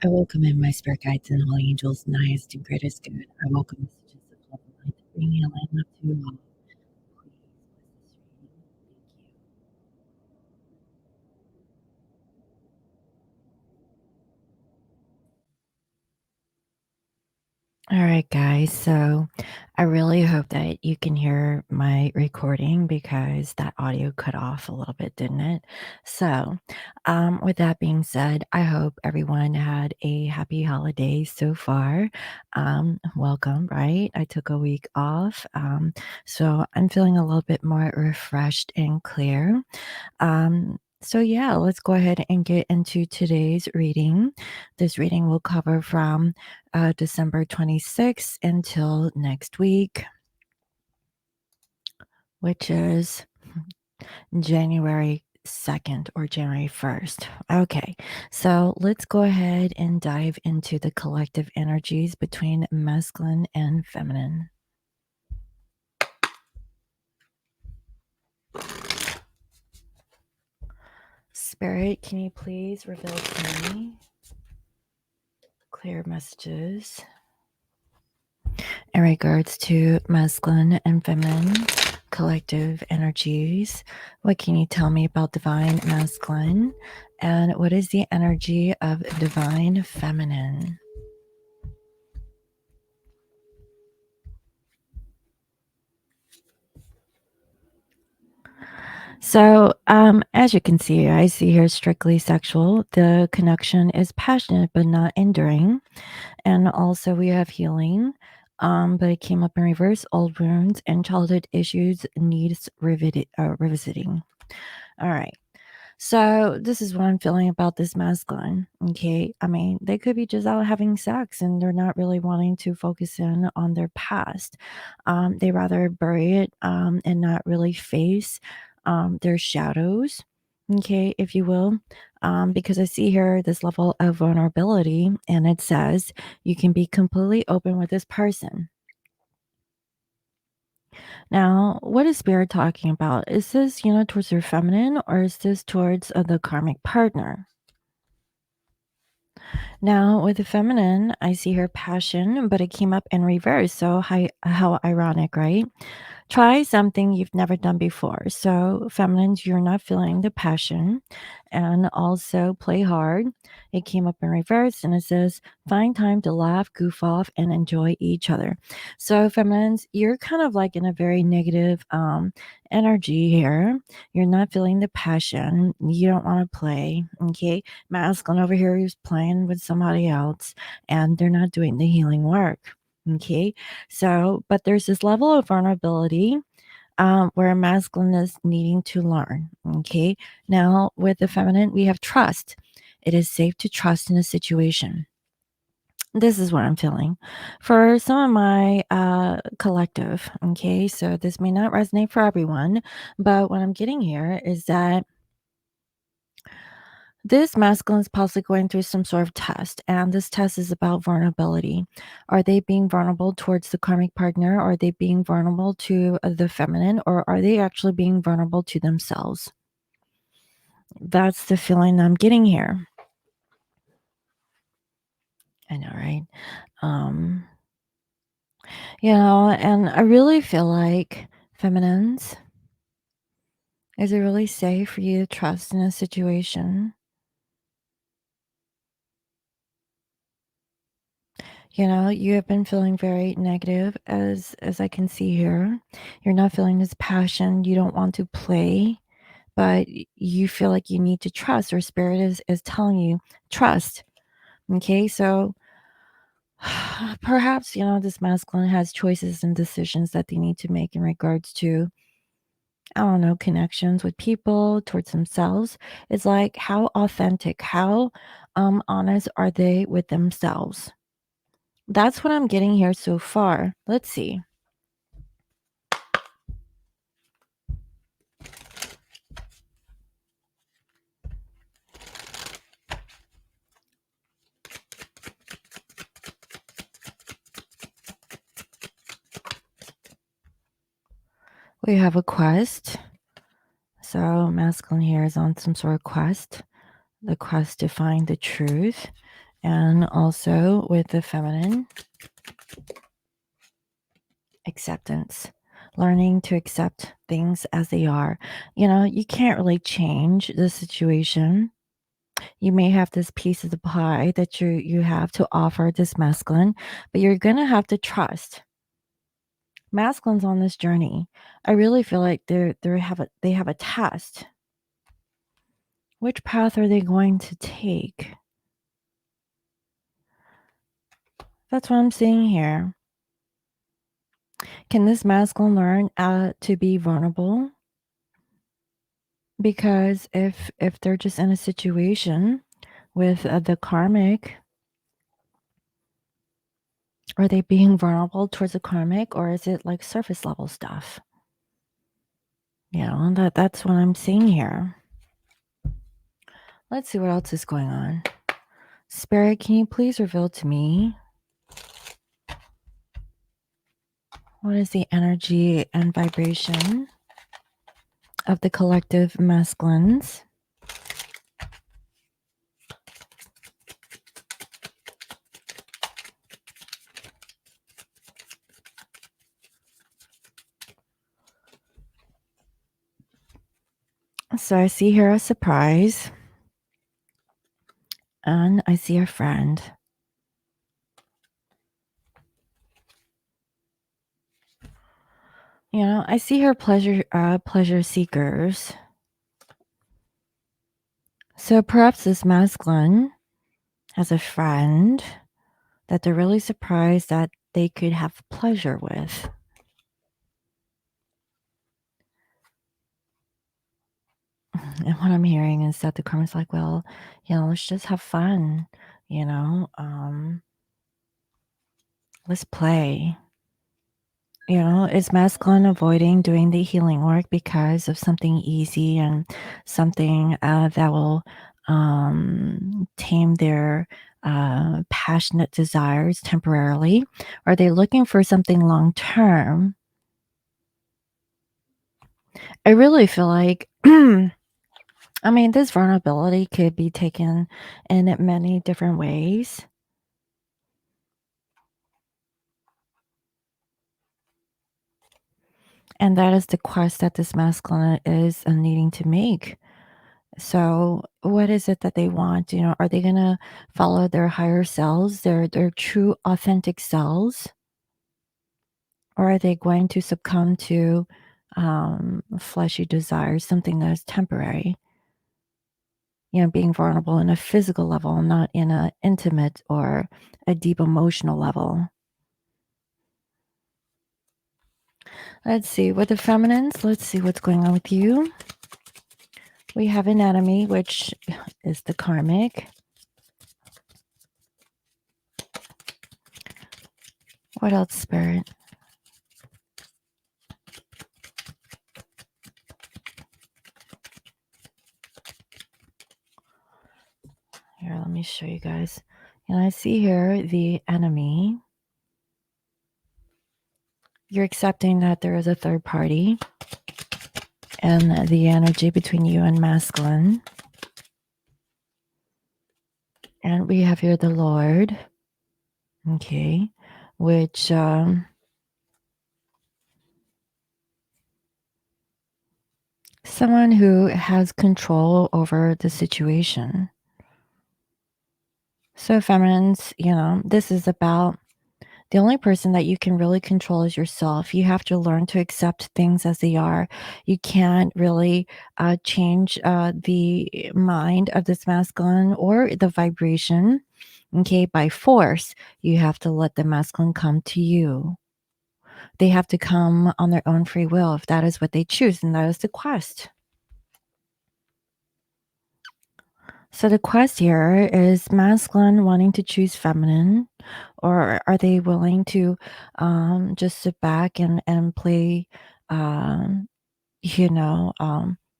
I welcome in my spirit guides and holy angels, and highest and greatest good. I welcome messages of love and light that bring healing up to all. Please bless this reading. Thank you. All right, guys. So I really hope that you can hear my recording because that audio cut off a little bit, didn't it? So, with that being said, I hope everyone had a happy holiday so far. Welcome, right? I took a week off. So I'm feeling a little bit more refreshed and clear. So, yeah, let's go ahead and get into today's reading. This reading will cover from December 26th until next week, which is January 2nd or January 1st. Okay, so let's go ahead and dive into the collective energies between masculine and feminine. Spirit, can you please reveal to me clear messages in regards to masculine and feminine collective energies? What can you tell me about divine masculine? And what is the energy of divine feminine? So, as you can see, I see here strictly sexual. The connection is passionate but not enduring. And also, we have healing, but it came up in reverse. Old wounds and childhood issues needs revisiting. All right. So, this is what I'm feeling about this masculine. Okay. I mean, they could be just out having sex and they're not really wanting to focus in on their past. They rather bury it and not really face their shadows. Okay, if you will. Because I see here this level of vulnerability, and it says you can be completely open with this person. Now, what is Spirit talking about? Is this, towards your feminine, or is this towards the karmic partner? Now, with the feminine, I see her passion, but it came up in reverse. So, how ironic, right? Try something you've never done before. So, feminines, you're not feeling the passion. And also, play hard. It came up in reverse and it says, find time to laugh, goof off, and enjoy each other. So, feminines, you're kind of like in a very negative energy here. You're not feeling the passion. You don't want to play. Okay. Masculine over here is playing with somebody else and they're not doing the healing work. Okay. So, but there's this level of vulnerability where masculine is needing to learn. Okay. Now, with the feminine, we have trust. It is safe to trust in a situation. This is what I'm feeling for some of my collective. Okay. So, this may not resonate for everyone, but what I'm getting here is that this masculine is possibly going through some sort of test, and this test is about vulnerability. Are they being vulnerable towards the karmic partner? Or are they being vulnerable to the feminine? Or are they actually being vulnerable to themselves? That's the feeling I'm getting here. I know, right? Um, and I really feel like feminines, is it really safe for you to trust in a situation? You have been feeling very negative as I can see here. You're not feeling this passion. You don't want to play, but you feel like you need to trust, or spirit is telling you trust. Okay, so perhaps this masculine has choices and decisions that they need to make in regards to, I don't know, connections with people, towards themselves. It's like, how authentic, how honest are they with themselves? That's what I'm getting here so far. Let's see. We have a quest. So masculine here is on some sort of quest. The quest to find the truth And also with the feminine, acceptance, learning to accept things as they are. You can't really change the situation. You may have this piece of the pie that you have to offer this masculine, but you're going to have to trust. Masculines on this journey, I really feel like they have a test. Which path are they going to take? That's what I'm seeing here. Can this masculine learn to be vulnerable? Because if they're just in a situation with the karmic, are they being vulnerable towards the karmic, or is it like surface level stuff? That's what I'm seeing here. Let's see what else is going on. Spirit, can you please reveal to me what is the energy and vibration of the collective masculines? So I see here a surprise, and I see a friend. I see here pleasure seekers. So perhaps this masculine has a friend that they're really surprised that they could have pleasure with. And what I'm hearing is that the karma's like, well, let's just have fun, let's play. Is masculine avoiding doing the healing work because of something easy and something that will tame their passionate desires temporarily? Are they looking for something long term? I really feel like, this vulnerability could be taken in many different ways. And that is the quest that this masculine is needing to make. So, what is it that they want? Are they going to follow their higher selves, their true, authentic selves? Or are they going to succumb to fleshy desires, something that is temporary? Being vulnerable in a physical level, not in an intimate or a deep emotional level. Let's see. With the feminines, let's see what's going on with you. We have an enemy, which is the karmic. What else, Spirit? Here, let me show you guys. And I see here the enemy. You're accepting that there is a third party and the energy between you and masculine. And we have here the Lord. Okay. Which someone who has control over the situation. So feminines, this is about the only person that you can really control is yourself. You have to learn to accept things as they are. You can't really change the mind of this masculine or the vibration, okay, by force. You have to let the masculine come to you. They have to come on their own free will if that is what they choose, and that is the quest. So the quest here is masculine wanting to choose feminine, or are they willing to just sit back and play, um,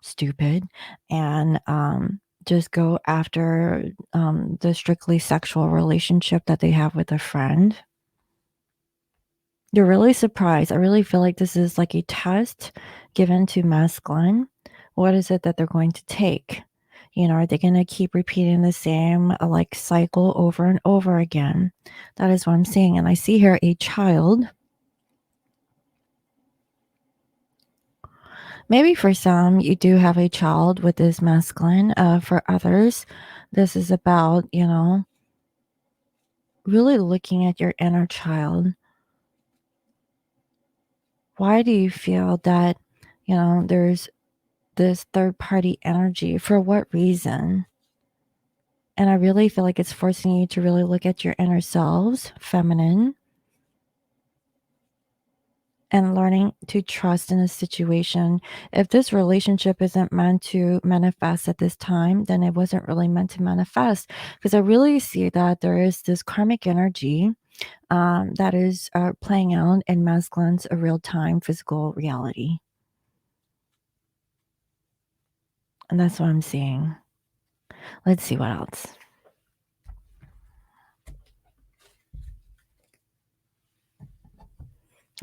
stupid and just go after the strictly sexual relationship that they have with a friend? You're really surprised. I really feel like this is like a test given to masculine. What is it that they're going to take? Are they going to keep repeating the same like cycle over and over again? That is what I'm seeing. And I see here a child. Maybe for some, you do have a child with this masculine. For others, this is about, really looking at your inner child. Why do you feel that, there's this third party energy? For what reason? And I really feel like it's forcing you to really look at your inner selves, feminine, and learning to trust in a situation. If this relationship isn't meant to manifest at this time, then it wasn't really meant to manifest. Because I really see that there is this karmic energy that is playing out in masculine's real time physical reality. And that's what I'm seeing. Let's see what else.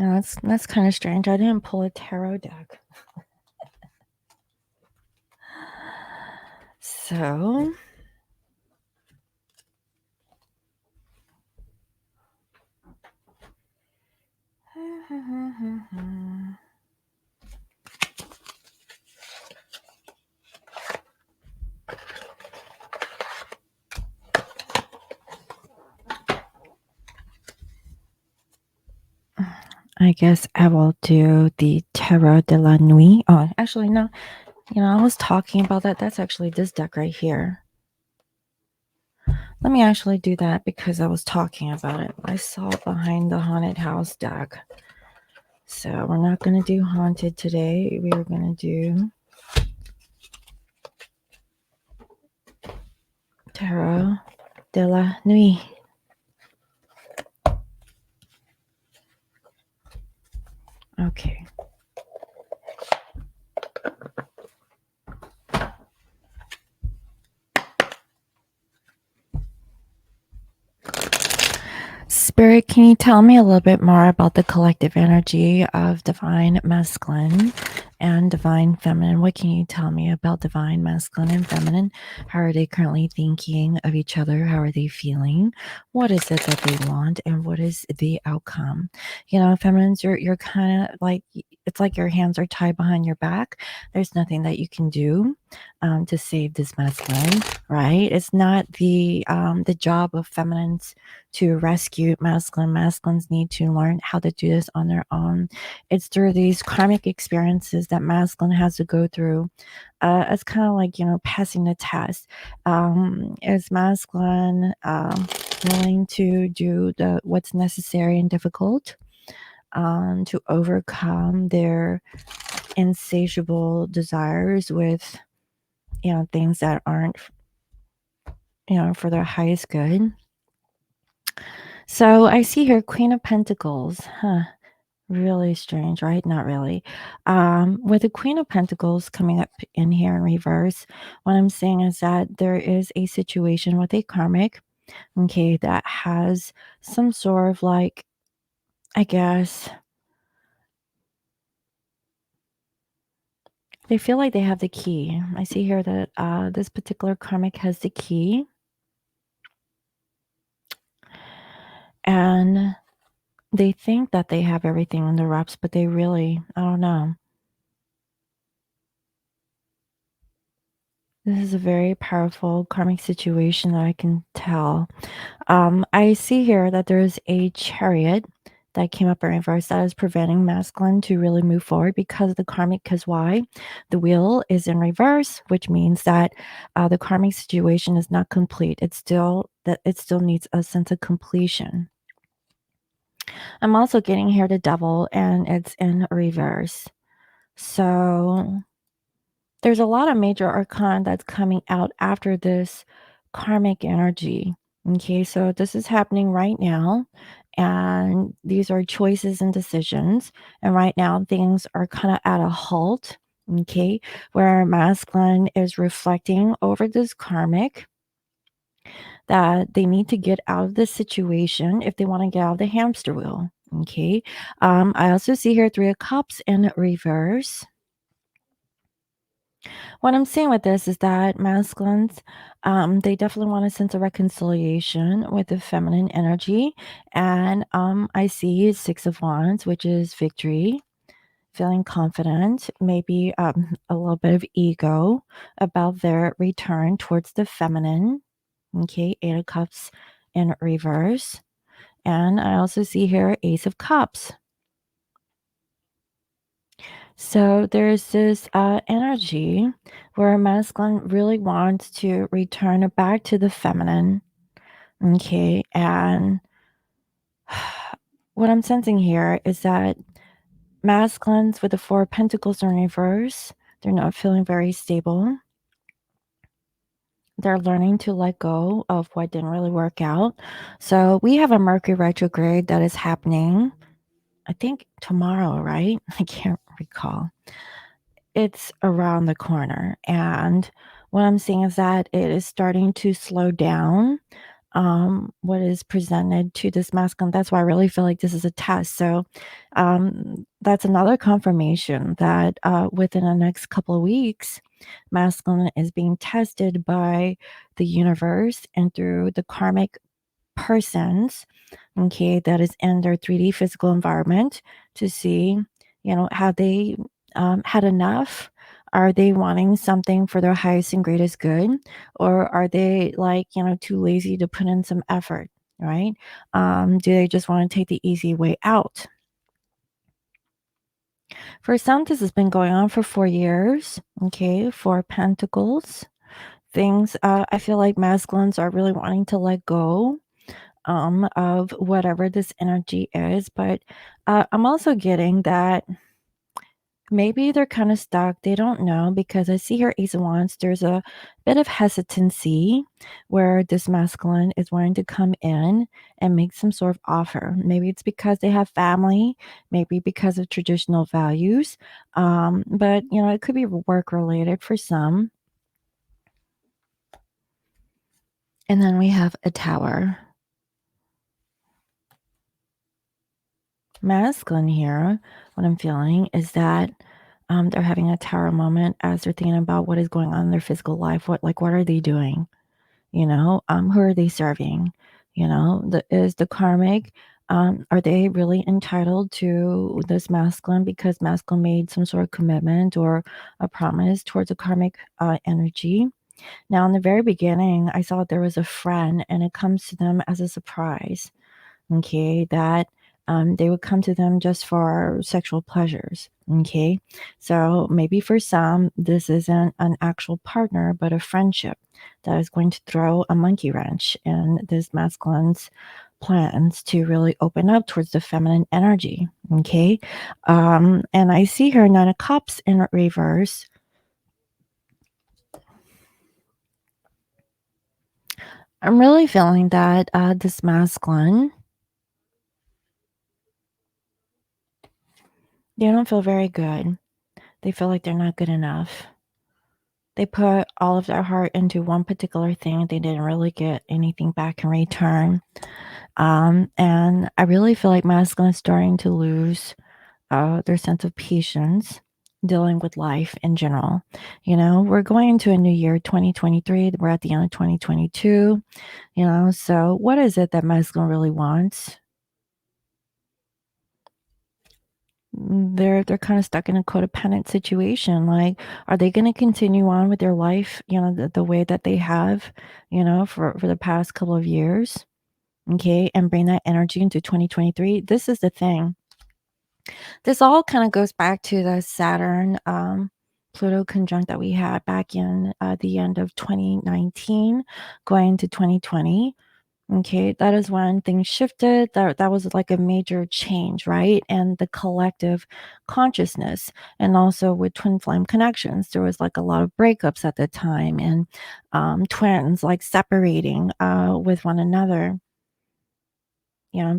Oh, that's kind of strange. I didn't pull a tarot deck. So, I guess I will do the Tarot de la Nuit. Oh, actually, no. I was talking about that. That's actually this deck right here. Let me actually do that because I was talking about it. I saw it behind the Haunted House deck. So we're not going to do Haunted today. We are going to do Tarot de la Nuit. Okay. Spirit, can you tell me a little bit more about the collective energy of divine masculine and divine feminine? What can you tell me about divine masculine and feminine? How are they currently thinking of each other? How are they feeling? What is it that they want? And what is the outcome? Feminines, you're kind of like, it's like your hands are tied behind your back. There's nothing that you can do to save this masculine, right? It's not the job of feminines to rescue masculine. Masculines need to learn how to do this on their own. It's through these karmic experiences that masculine has to go through. It's kind of like, passing the test. Is masculine willing to do what's necessary and difficult to overcome their insatiable desires with, things that aren't, for their highest good? So I see here Queen of Pentacles. Really strange, right? Not really. With the Queen of Pentacles coming up in here in reverse, what I'm saying is that there is a situation with a karmic, okay, that has some sort of like, I guess, they feel like they have the key. I see here that this particular karmic has the key. And they think that they have everything in the wraps, but they really, I don't know. This is a very powerful karmic situation that I can tell. I see here that there's a chariot that came up in reverse that is preventing masculine to really move forward because of the karmic. Because why? The wheel is in reverse, which means that the karmic situation is not complete. It still needs a sense of completion. I'm also getting here the devil, and it's in reverse. So there's a lot of major arcana that's coming out after this karmic energy. Okay, so this is happening right now, and these are choices and decisions. And right now, things are kind of at a halt. Okay, where masculine is reflecting over this karmic that they need to get out of this situation if they want to get out of the hamster wheel. Okay, I also see here 3 of Cups in reverse. What I'm seeing with this is that masculines, they definitely want a sense of reconciliation with the feminine energy. And I see Six of Wands, which is victory, feeling confident, maybe a little bit of ego about their return towards the feminine. Okay, Eight of Cups in reverse. And I also see here Ace of Cups. So there's this energy where masculine really wants to return back to the feminine. Okay. And what I'm sensing here is that masculines with the Four of Pentacles in reverse, they're not feeling very stable. They're learning to let go of what didn't really work out. So we have a Mercury retrograde that is happening, I think tomorrow, right? I can't recall. It's around the corner. And what I'm seeing is that it is starting to slow down what is presented to this masculine. That's why I really feel like this is a test. So that's another confirmation that within the next couple of weeks, masculine is being tested by the universe and through the karmic persons, okay, that is in their 3D physical environment to see, have they had enough? Are they wanting something for their highest and greatest good? Or are they like, too lazy to put in some effort, right? Do they just want to take the easy way out? For some, this has been going on for 4 years, okay, Four Pentacles. Things, I feel like masculines are really wanting to let go of whatever this energy is. But I'm also getting that maybe they're kind of stuck. They don't know because I see here Ace of Wands. There's a bit of hesitancy where this masculine is wanting to come in and make some sort of offer. Maybe it's because they have family, maybe because of traditional values. But, it could be work related for some. And then we have a Tower. Masculine here, what I'm feeling is that they're having a Tower moment as they're thinking about what is going on in their physical life. What are they doing? Who are they serving? Is the karmic, are they really entitled to this masculine because masculine made some sort of commitment or a promise towards a karmic energy? Now, in the very beginning, I saw there was a friend and it comes to them as a surprise. Okay, that they would come to them just for sexual pleasures. Okay, so maybe for some, this isn't an actual partner, but a friendship that is going to throw a monkey wrench in this masculine's plans to really open up towards the feminine energy. Okay, and I see her Nine of Cups in reverse. I'm really feeling that this masculine, they don't feel very good. They feel like they're not good enough. They put all of their heart into one particular thing. They didn't really get anything back in return. And I really feel like masculine is starting to lose their sense of patience dealing with life in general. We're going into a new year, 2023. We're at the end of 2022. So what is it that masculine really wants? They're kind of stuck in a codependent situation. Like, are they going to continue on with their life, the way that they have, for the past couple of years? Okay, and bring that energy into 2023. This is the thing. This all kind of goes back to the Saturn Pluto conjunct that we had back in the end of 2019, going into 2020. Okay, that is when things shifted. That was like a major change, right? And the collective consciousness, and also with twin flame connections, there was like a lot of breakups at the time, and twins like separating with one another.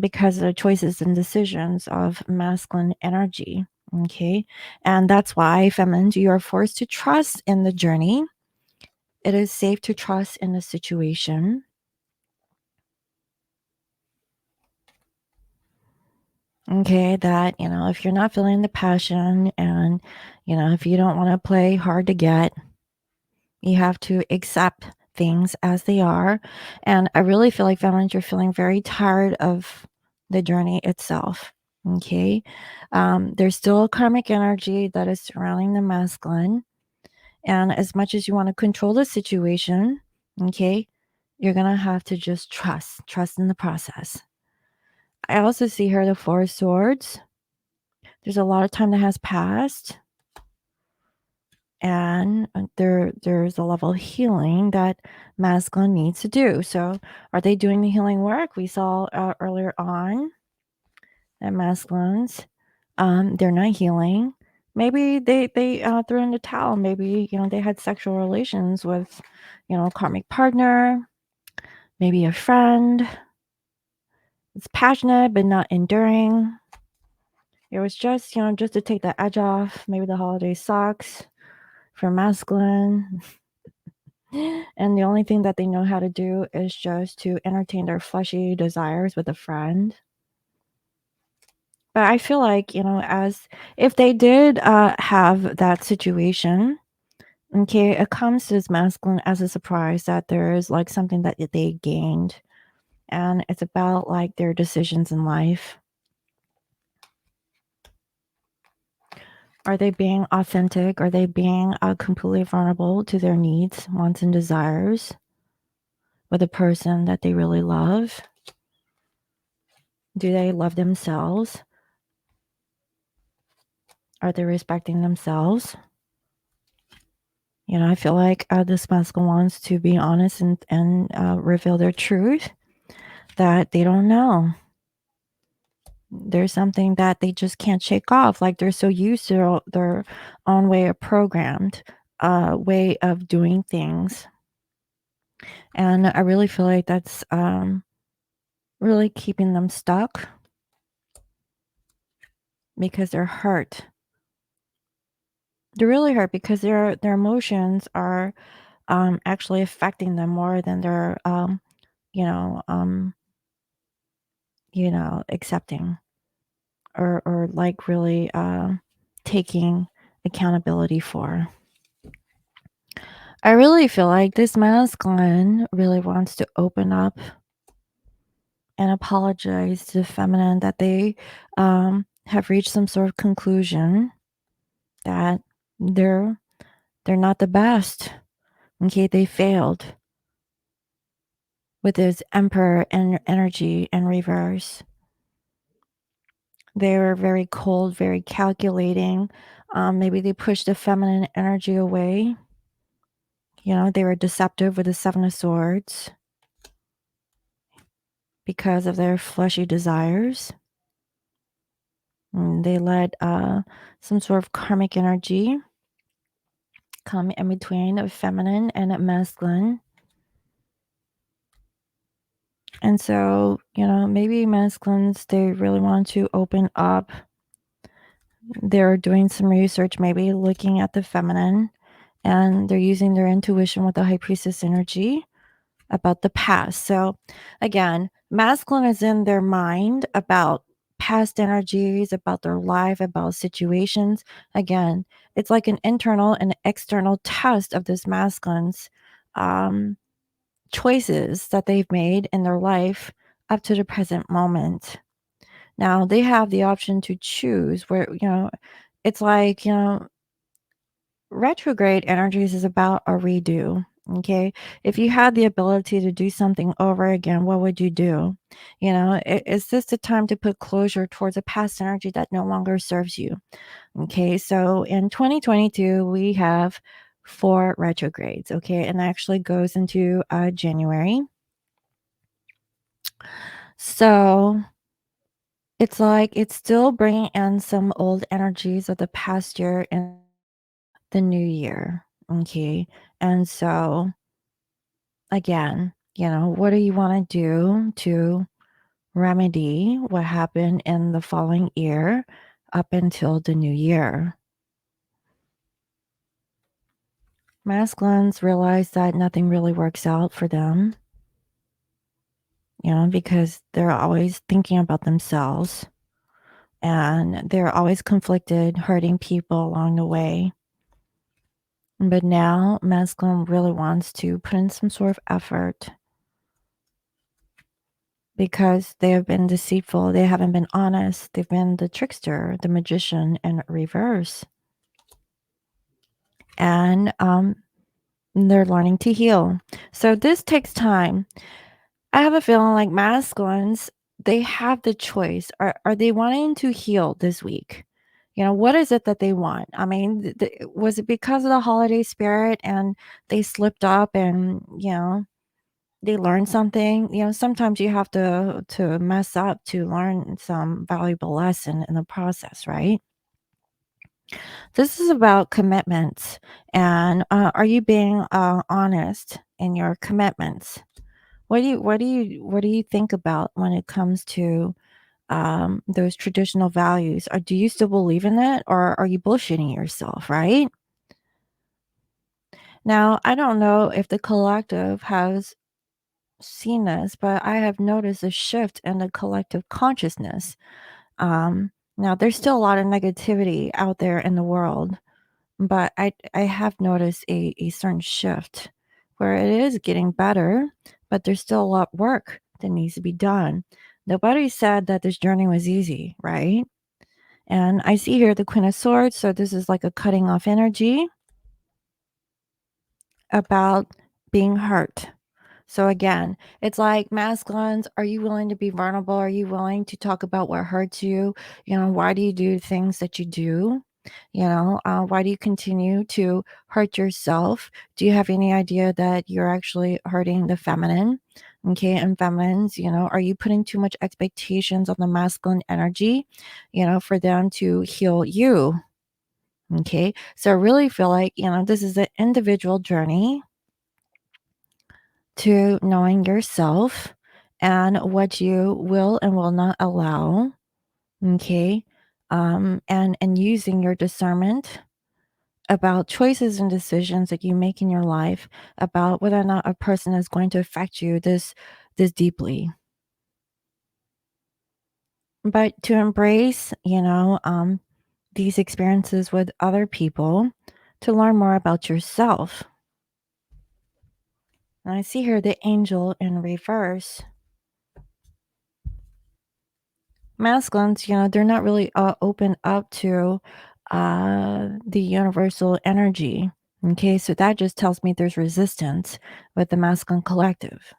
Because of the choices and decisions of masculine energy. Okay, and that's why feminines, you are forced to trust in the journey. It is safe to trust in the situation. Okay, that, if you're not feeling the passion and, if you don't want to play hard to get, you have to accept things as they are. And I really feel like feminines, you're feeling very tired of the journey itself. Okay. There's still a karmic energy that is surrounding the masculine. And as much as you want to control the situation, okay, you're going to have to just trust in the process. I also see here the Four of Swords. There's a lot of time that has passed, and there's a level of healing that masculine needs to do. So are they doing the healing work? We saw earlier on that masculines, they're not healing. Maybe they threw in the towel. Maybe they had sexual relations with a karmic partner, maybe a friend. It's passionate but not enduring. It was just to take the edge off. Maybe the holiday sucks for masculine. And the only thing that they know how to do is just to entertain their fleshy desires with a friend. But I feel like, as if they did have that situation, okay, it comes to this masculine as a surprise that there is like something that they gained. And it's about like their decisions in life. Are they being authentic? Are they being completely vulnerable to their needs, wants, and desires with a person that they really love? Do they love themselves? Are they respecting themselves? I feel like this masculine wants to be honest and reveal their truth that they don't know. There's something that they just can't shake off. Like they're so used to their own way of programmed way of doing things. And I really feel like that's really keeping them stuck because they're hurt. They're really hurt because their emotions are actually affecting them more than they're you know um accepting or like really taking accountability for. I really feel like this masculine really wants to open up and apologize to the feminine that they have reached some sort of conclusion that they're they're not the best. Okay, they failed with this emperor and energy in reverse. They were very cold, very calculating. Maybe they pushed the feminine energy away. They were deceptive with the Seven of Swords because of their fleshy desires. They let some sort of karmic energy come in between a feminine and a masculine. And so, maybe masculines, they really want to open up. They're doing some research, maybe looking at the feminine, and they're using their intuition with the high priestess energy about the past. So again, masculine is in their mind about past energies, about their life, about situations. Again, it's like an internal and external test of this masculine's um, choices that they've made in their life up to the present moment. Now they have the option to choose where, it's like, retrograde energies is about a redo. Okay. If you had the ability to do something over again, what would you do? Is this the time to put closure towards a past energy that no longer serves you? Okay. So in 2022, we have 4 retrogrades. Okay. And actually goes into January. So it's like it's still bringing in some old energies of the past year and the new year. Okay. And so again, what do you want to do to remedy what happened in the following year up until the new year? Masculines realize that nothing really works out for them, because they're always thinking about themselves. and they're always conflicted, hurting people along the way. But now masculine really wants to put in some sort of effort because they have been deceitful. They haven't been honest. They've been the trickster, the magician in reverse. And they're learning to heal. So this takes time. I have a feeling like masculines, they have the choice. Are they wanting to heal this week? What is it that they want? I mean, was it because of the holiday spirit and they slipped up and, they learned something? Sometimes you have to mess up to learn some valuable lesson in the process, right? This is about commitments. And are you being honest in your commitments? What do you think about when it comes to those traditional values? Or do you still believe in it, or are you bullshitting yourself, right? Now, I don't know if the collective has seen this, but I have noticed a shift in the collective consciousness. Now, there's still a lot of negativity out there in the world, but I have noticed a certain shift where it is getting better, but there's still a lot of work that needs to be done. Nobody said that this journey was easy, right? And I see here the Queen of Swords, so this is like a cutting off energy about being hurt. So again, it's like masculines, are you willing to be vulnerable? Are you willing to talk about what hurts you? Why do you do things that you do? Why do you continue to hurt yourself? Do you have any idea that you're actually hurting the feminine? Okay, and feminines, are you putting too much expectations on the masculine energy, for them to heal you? Okay, so I really feel like, this is an individual journey to knowing yourself and what you will and will not allow. Okay, and using your discernment about choices and decisions that you make in your life, about whether or not a person is going to affect you this deeply. But to embrace, these experiences with other people, to learn more about yourself. And I see here the angel in reverse. Masculines, they're not really open up to the universal energy. Okay, so that just tells me there's resistance with the masculine collective.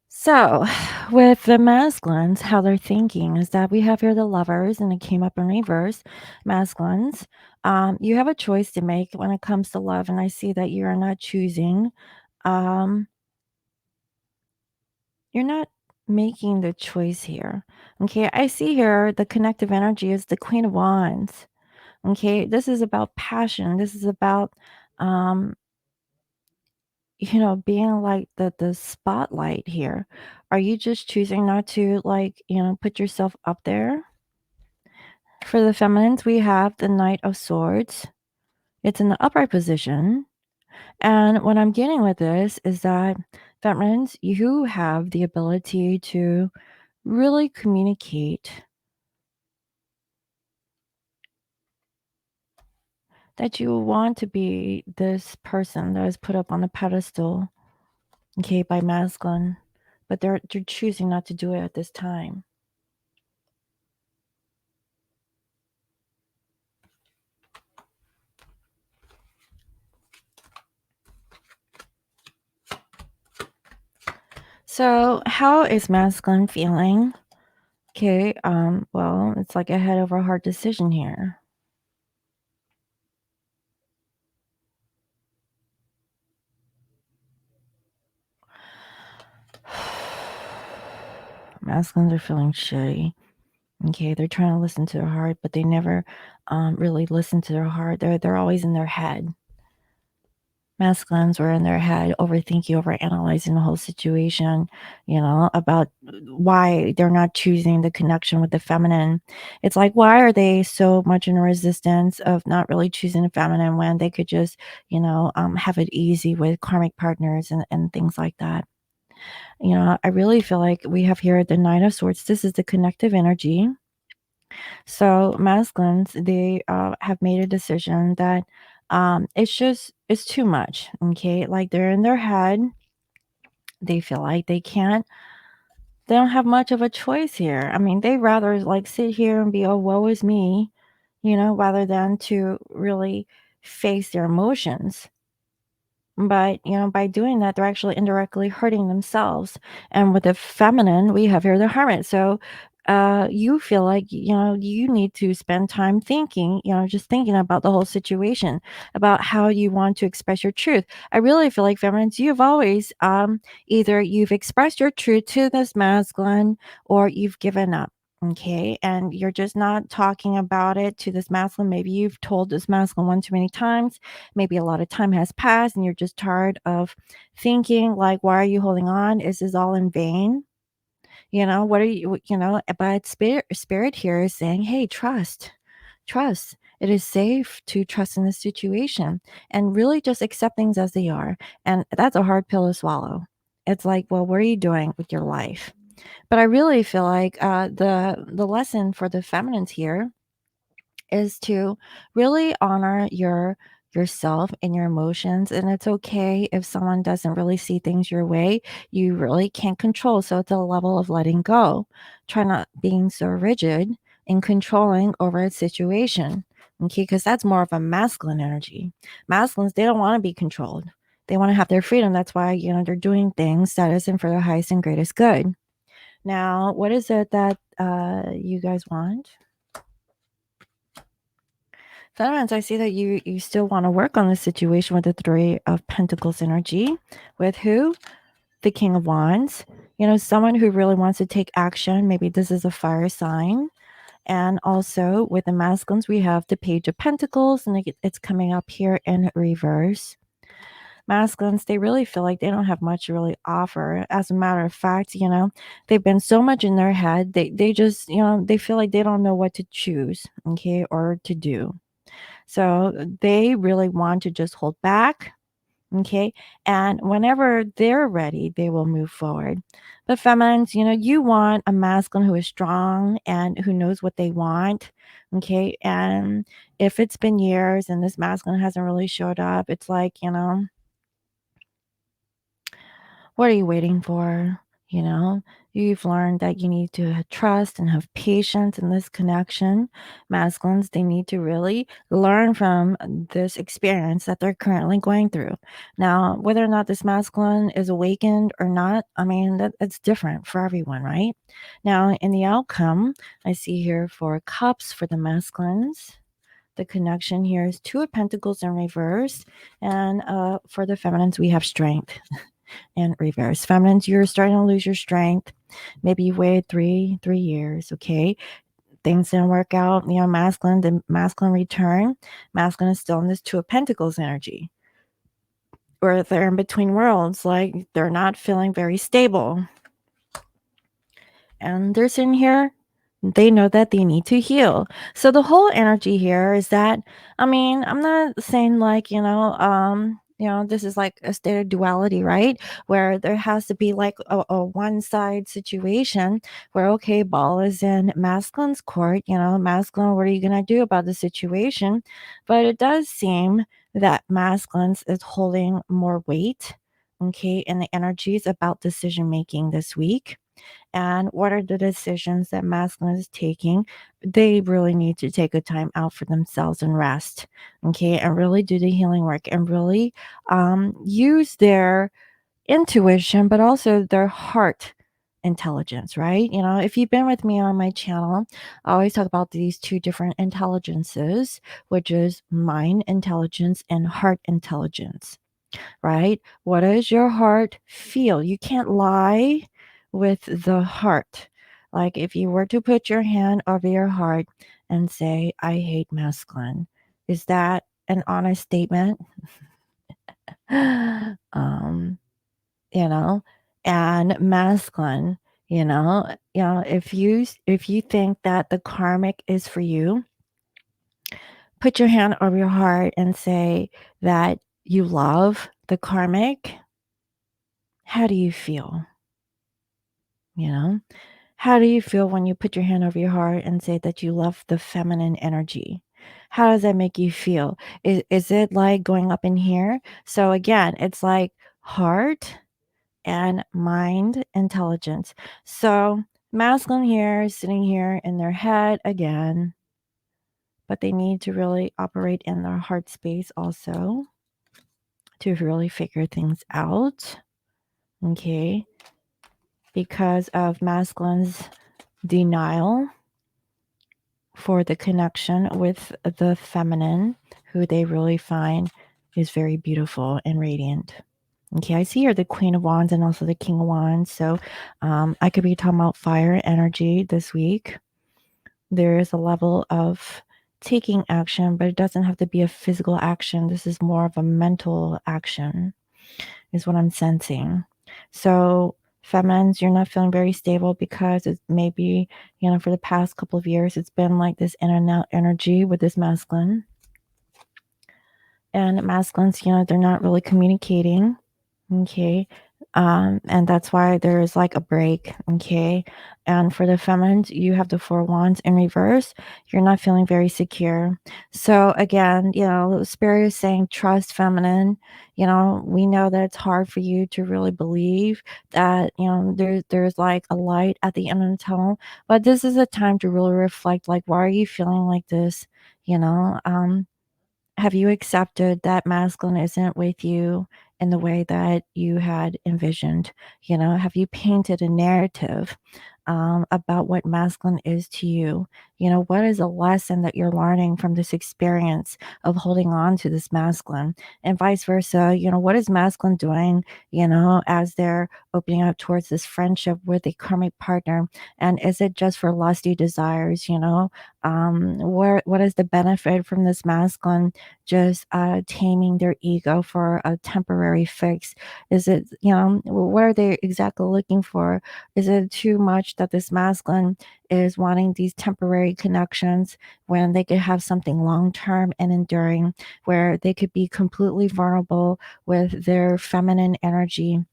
So, with the masculines, how they're thinking is that we have here the lovers, and it came up in reverse. Masculines, you have a choice to make when it comes to love, and I see that you are not choosing. Um, you're not making the choice here. Okay, I see here the connective energy is the Queen of Wands. Okay, this is about passion. This is about, um, being like the spotlight here. Are you just choosing not to, like, put yourself up there? For the feminines, we have the Knight of Swords. It's in the upright position. And what I'm getting with this is that feminines, you have the ability to really communicate that you want to be this person that is put up on the pedestal, okay, by masculine, but they're choosing not to do it at this time. So, how is masculine feeling? Okay, well, it's like a head over heart decision here. Masculines are feeling shitty. Okay, they're trying to listen to their heart, but they never really listen to their heart. They're always in their head. Masculines were in their head, overthinking, overanalyzing the whole situation, about why they're not choosing the connection with the feminine. It's like, why are they so much in resistance of not really choosing the feminine when they could just, have it easy with karmic partners and things like that? I really feel like we have here the Nine of Swords. This is the connective energy. So masculines, they have made a decision that it's too much. Okay. Like they're in their head. They feel like they don't have much of a choice here. I mean, they rather like sit here and be, oh, woe is me, rather than to really face their emotions. But, by doing that, they're actually indirectly hurting themselves. And with the feminine, we have here the hermit. So you feel like, you need to spend time thinking, just thinking about the whole situation, about how you want to express your truth. I really feel like feminines, you've always either you've expressed your truth to this masculine or you've given up. Okay. And you're just not talking about it to this masculine. Maybe you've told this masculine one too many times. Maybe a lot of time has passed and you're just tired of thinking like, why are you holding on? Is this all in vain? What are but spirit here is saying, hey, trust. It is safe to trust in this situation and really just accept things as they are. And that's a hard pill to swallow. It's like, well, what are you doing with your life? But I really feel like the lesson for the feminines here is to really honor yourself and your emotions, and it's okay if someone doesn't really see things your way. You really can't control, so it's a level of letting go. Try not being so rigid and controlling over a situation, okay, because that's more of a masculine energy. Masculines, they don't want to be controlled. They want to have their freedom. That's why they're doing things that isn't for their highest and greatest good. Now, what is it that you guys want? Sometimes I see that you still want to work on the situation with the Three of Pentacles energy. With who? The King of Wands. Someone who really wants to take action. Maybe this is a fire sign. And also with the masculines, we have the Page of Pentacles, and it's coming up here in reverse. Masculines, they really feel like they don't have much to really offer. As a matter of fact, they've been so much in their head. They just, they feel like they don't know what to choose, okay, or to do. So they really want to just hold back. Okay. And whenever they're ready, they will move forward. But feminines, you want a masculine who is strong and who knows what they want. Okay. And if it's been years and this masculine hasn't really showed up, it's like, what are you waiting for? You know, you've learned that you need to trust and have patience in this connection. Masculines, they need to really learn from this experience that they're currently going through. Now, whether or not this masculine is awakened or not, I mean, it's different for everyone, right? Now, in the outcome, I see here 4 cups for the masculines. The connection here is 2 of Pentacles in reverse. And for the feminines, we have strength and reverse. Feminines, you're starting to lose your strength. Maybe you waited three years, okay? Things didn't work out. Masculine, the masculine return. Masculine is still in this 2 of Pentacles energy. Or they're in between worlds, like they're not feeling very stable. And they're sitting here, they know that they need to heal. So the whole energy here is that, I mean, I'm not saying like, this is like a state of duality, right? Where there has to be like a one side situation where, okay, ball is in masculine's court, masculine, what are you going to do about the situation? But it does seem that masculine's is holding more weight, okay, in the energies about decision making this week. And what are the decisions that masculine is taking? They really need to take a time out for themselves and rest, okay, and really do the healing work and really use their intuition, but also their heart intelligence, right? If you've been with me on my channel, I always talk about these 2 different intelligences, which is mind intelligence and heart intelligence, right? What does your heart feel? You can't lie with the heart. Like if you were to put your hand over your heart and say, I hate masculine, is that an honest statement? um, you know, and masculine, if you think that the karmic is for you, put your hand over your heart and say that you love the karmic. How do you feel? you know? How do you feel when you put your hand over your heart and say that you love the feminine energy? How does that make you feel? Is it like going up in here? So again, it's like heart and mind intelligence. So masculine here is sitting here in their head again, but they need to really operate in their heart space also to really figure things out. Okay. Because of masculine's denial for the connection with the feminine, who they really find is very beautiful and radiant. Okay, I see here the Queen of Wands and also the King of Wands. So I could be talking about fire energy this week. There is a level of taking action, but it doesn't have to be a physical action. This is more of a mental action, is what I'm sensing. So, feminines, you're not feeling very stable because it's maybe, for the past couple of years, it's been like this in and out energy with this masculine. And masculines, they're not really communicating. Okay. And that's why there's like a break. Okay. And for the feminines, you have the Four Wands in reverse. You're not feeling very secure. So again, Spirit is saying trust feminine. We know that it's hard for you to really believe that, there's like a light at the end of the tunnel. But this is a time to really reflect, like, why are you feeling like this? You know, um, have you accepted that masculine isn't with you in the way that you had envisioned? Have you painted a narrative about what masculine is to you? What is a lesson that you're learning from this experience of holding on to this masculine, and vice versa? What is masculine doing, as they're opening up towards this friendship with a karmic partner? And is it just for lusty desires? What is the benefit from this masculine just taming their ego for a temporary fix? Is it, what are they exactly looking for? Is it too much that this masculine is wanting these temporary connections when they could have something long term and enduring, where they could be completely vulnerable with their feminine energy?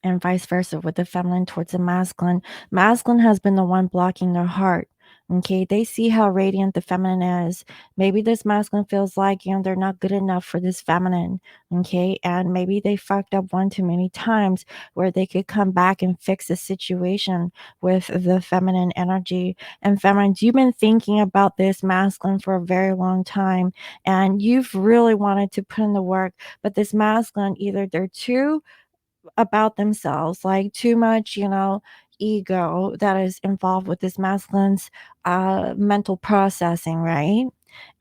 And vice versa with the feminine towards the masculine. Masculine has been the one blocking their heart. Okay, they see how radiant the feminine is. Maybe this masculine feels like, they're not good enough for this feminine. Okay, and maybe they fucked up one too many times where they could come back and fix the situation with the feminine energy. And feminines, you've been thinking about this masculine for a very long time, and you've really wanted to put in the work, but this masculine, either they're too about themselves, like too much, ego that is involved with this masculine's mental processing, right?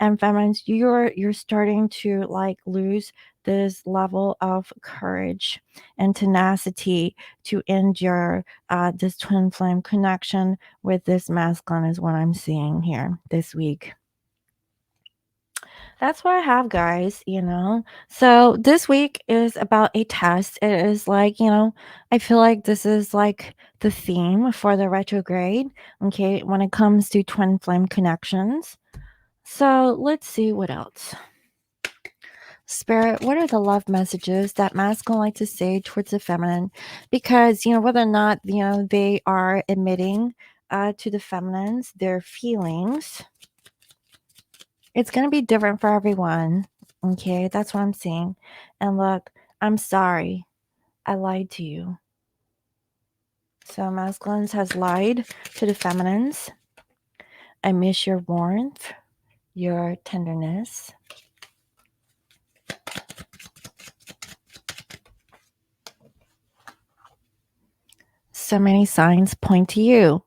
And feminines, you're starting to like lose this level of courage and tenacity to endure this twin flame connection with this masculine, is what I'm seeing here this week. That's what I have, guys. So this week is about a test. It is like, I feel like this is like the theme for the retrograde, okay, when it comes to twin flame connections. So let's see what else. Spirit, what are the love messages that masculine like to say towards the feminine? Because, whether or not, they are admitting to the feminines their feelings, it's going to be different for everyone. Okay, that's what I'm seeing. And look, I'm sorry. I lied to you. So masculines has lied to the feminines. I miss your warmth, your tenderness. So many signs point to you.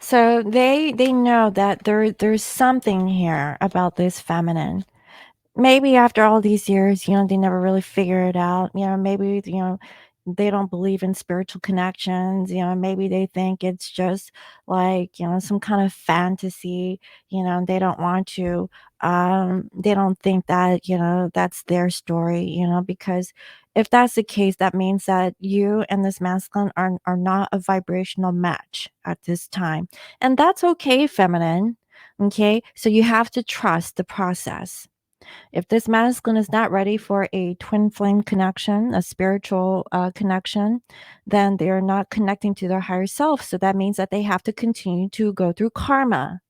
So they know that there's something here about this feminine. Maybe after all these years, they never really figure it out. Maybe, they don't believe in spiritual connections. Maybe they think it's just like, some kind of fantasy, they don't want to, they don't think that, that's their story, because if that's the case, that means that you and this masculine are not a vibrational match at this time. And that's okay, feminine. Okay. So you have to trust the process. If this masculine is not ready for a twin flame connection, a spiritual connection, then they're not connecting to their higher self. So that means that they have to continue to go through karma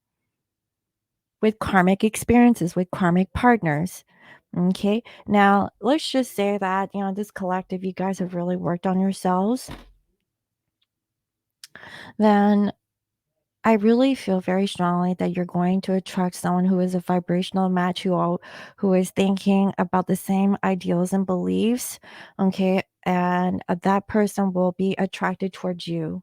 with karmic experiences, with karmic partners. Okay. Now, let's just say that, this collective, you guys have really worked on yourselves. Then I really feel very strongly that you're going to attract someone who is a vibrational match, who is thinking about the same ideals and beliefs. Okay. And that person will be attracted towards you.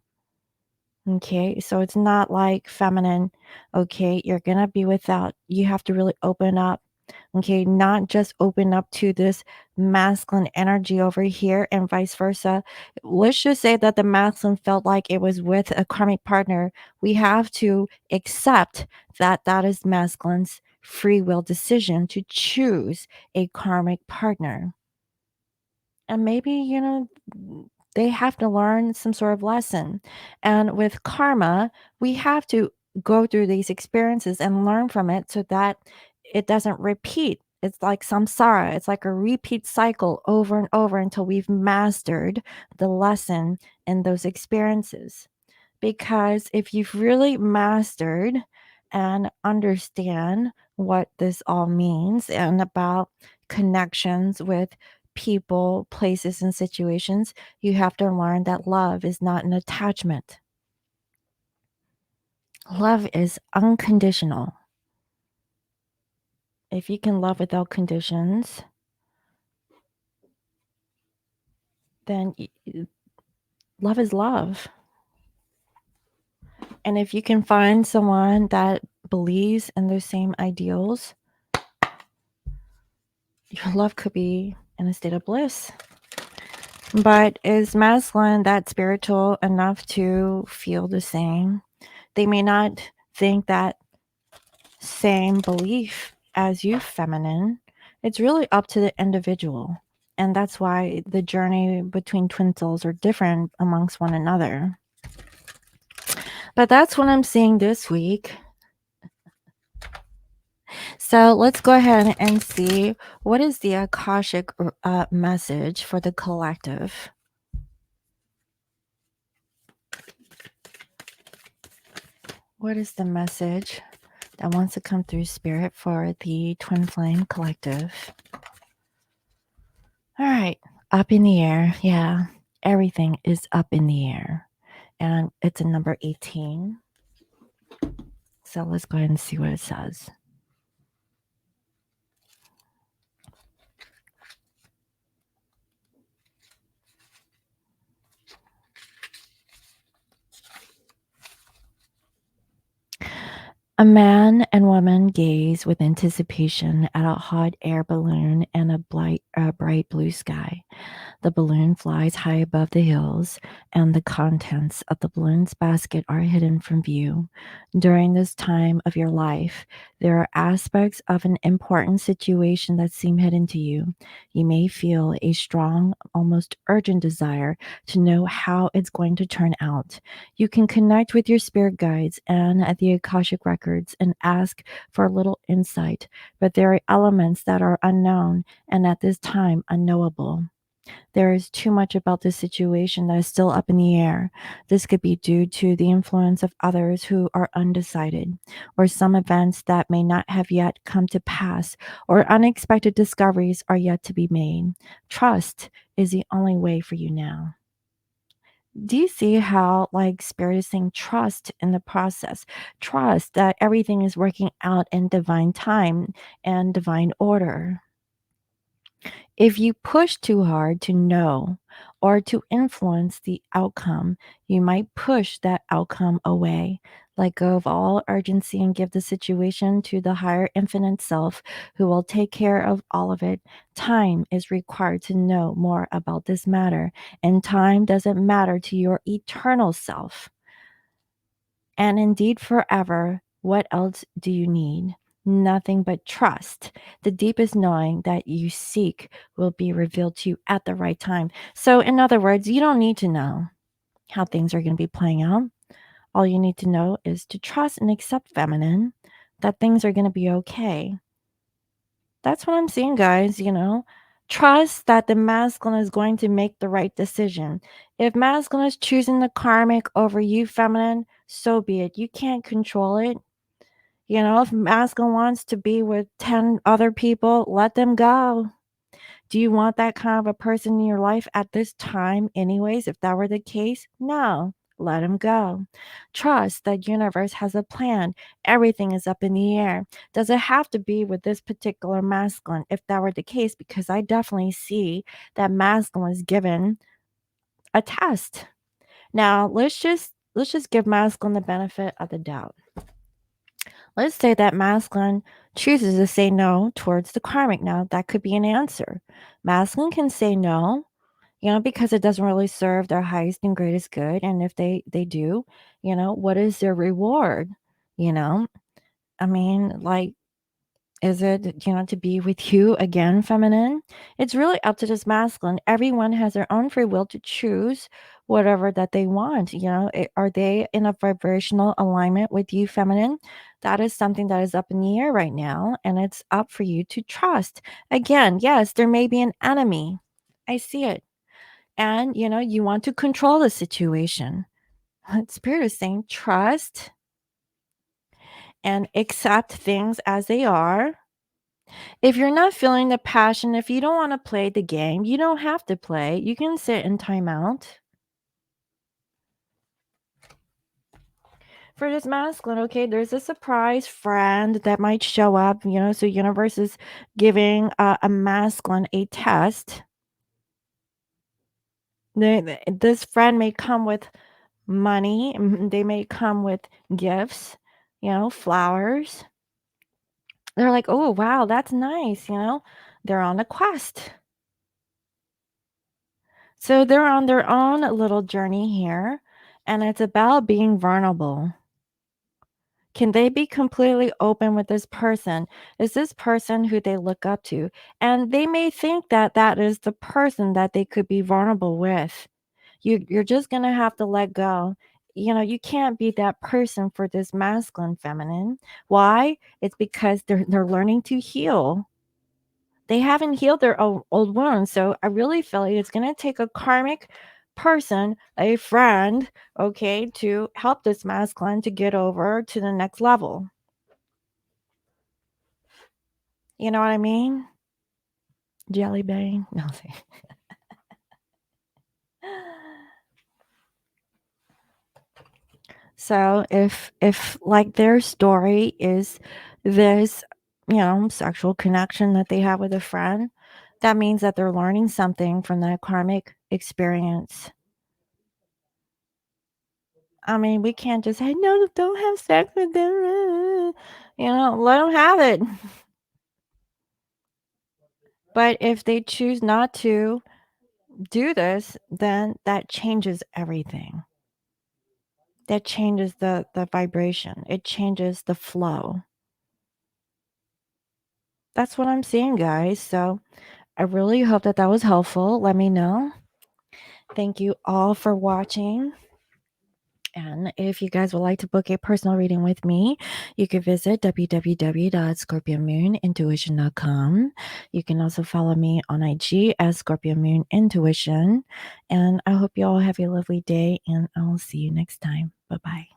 Okay. So it's not like feminine. Okay. You're going to be without, you have to really open up. Okay, not just open up to this masculine energy over here and vice versa. Let's just say that the masculine felt like it was with a karmic partner. We have to accept that that is masculine's free will decision to choose a karmic partner. And maybe, they have to learn some sort of lesson. And with karma, we have to go through these experiences and learn from it so that it doesn't repeat. It's like samsara. It's like a repeat cycle over and over until we've mastered the lesson in those experiences. Because if you've really mastered and understand what this all means and about connections with people, places, and situations, you have to learn that love is not an attachment. Love is unconditional. If you can love without conditions, then love is love. And if you can find someone that believes in those same ideals, your love could be in a state of bliss. But is masculine that spiritual enough to feel the same? They may not think that same belief as you, feminine. It's really up to the individual. And that's why the journey between twin souls are different amongst one another. But that's what I'm seeing this week. So let's go ahead and see what is the Akashic message for the collective. What is the message that wants to come through, Spirit, for the Twin Flame collective? All right, up in the air. Yeah, everything is up in the air. And it's a number 18. So let's go ahead and see what it says. A man and woman gaze with anticipation at a hot air balloon and a bright blue sky. The balloon flies high above the hills, and the contents of the balloon's basket are hidden from view. During this time of your life, there are aspects of an important situation that seem hidden to you. You may feel a strong, almost urgent desire to know how it's going to turn out. You can connect with your spirit guides and at the Akashic records and ask for a little insight, but there are elements that are unknown and at this time unknowable. There is too much about this situation that is still up in the air. This could be due to the influence of others who are undecided, or some events that may not have yet come to pass, or unexpected discoveries are yet to be made. Trust is the only way for you now. Do you see how, like, Spirit is saying trust in the process? Trust that everything is working out in divine time and divine order. If you push too hard to know or to influence the outcome, you might push that outcome away. Let go of all urgency and give the situation to the higher infinite self who will take care of all of it. Time is required to know more about this matter, and time doesn't matter to your eternal self. And indeed, forever, what else do you need? Nothing but trust. The deepest knowing that you seek will be revealed to you at the right time. So, in other words, you don't need to know how things are going to be playing out. All you need to know is to trust and accept, feminine, that things are going to be okay. That's what I'm seeing, guys, you know. Trust that the masculine is going to make the right decision. If masculine is choosing the karmic over you, feminine, so be it. You can't control it. You know, if masculine wants to be with 10 other people, let them go. Do you want that kind of a person in your life at this time, anyways? If that were the case, no, let him go. Trust that universe has a plan. Everything is up in the air. Does it have to be with this particular masculine? If that were the case, because I definitely see that masculine was given a test. Now let's just give masculine the benefit of the doubt. Let's say that masculine chooses to say no towards the karmic. Now, that could be an answer. Masculine can say no, you know, because it doesn't really serve their highest and greatest good. And if they do, you know, what is their reward? You know, I mean, like, is it, you know, to be with you again, feminine? It's really up to this masculine. Everyone has their own free will to choose whatever that they want. You know, are they in a vibrational alignment with you, feminine? That is something that is up in the air right now, and it's up for you to trust. Again, yes, there may be an enemy. I see it. And, you know, you want to control the situation. Spirit is saying trust and accept things as they are. If you're not feeling the passion, if you don't want to play the game, you don't have to play. You can sit in timeout. For this masculine, okay, there's a surprise friend that might show up, you know, so universe is giving a masculine a test. This friend may come with money, they may come with gifts, you know, flowers. They're like, oh, wow, that's nice, you know, they're on a quest. So they're on their own little journey here, and it's about being vulnerable. Can they be completely open with this person? Is this person who they look up to? And they may think that that is the person that they could be vulnerable with. You're just going to have to let go. You know, you can't be that person for this masculine feminine. Why? It's because they're learning to heal. They haven't healed their old wounds. So I really feel like it's going to take a karmic person, a friend, okay, to help this masculine to get over to the next level. You know what I mean? Jelly Bean. No, see. So if like their story is this, you know, sexual connection that they have with a friend, that means that they're learning something from that karmic experience. I mean, we can't just say, no, don't have sex with them. You know, let them have it. But if they choose not to do this, then that changes everything. That changes the vibration. It changes the flow. That's what I'm seeing, guys. So I really hope that that was helpful. Let me know. Thank you all for watching. And if you guys would like to book a personal reading with me, you can visit www.scorpiomoonintuition.com. You can also follow me on IG as Scorpio Moon Intuition. And I hope you all have a lovely day, and I'll see you next time. Bye bye.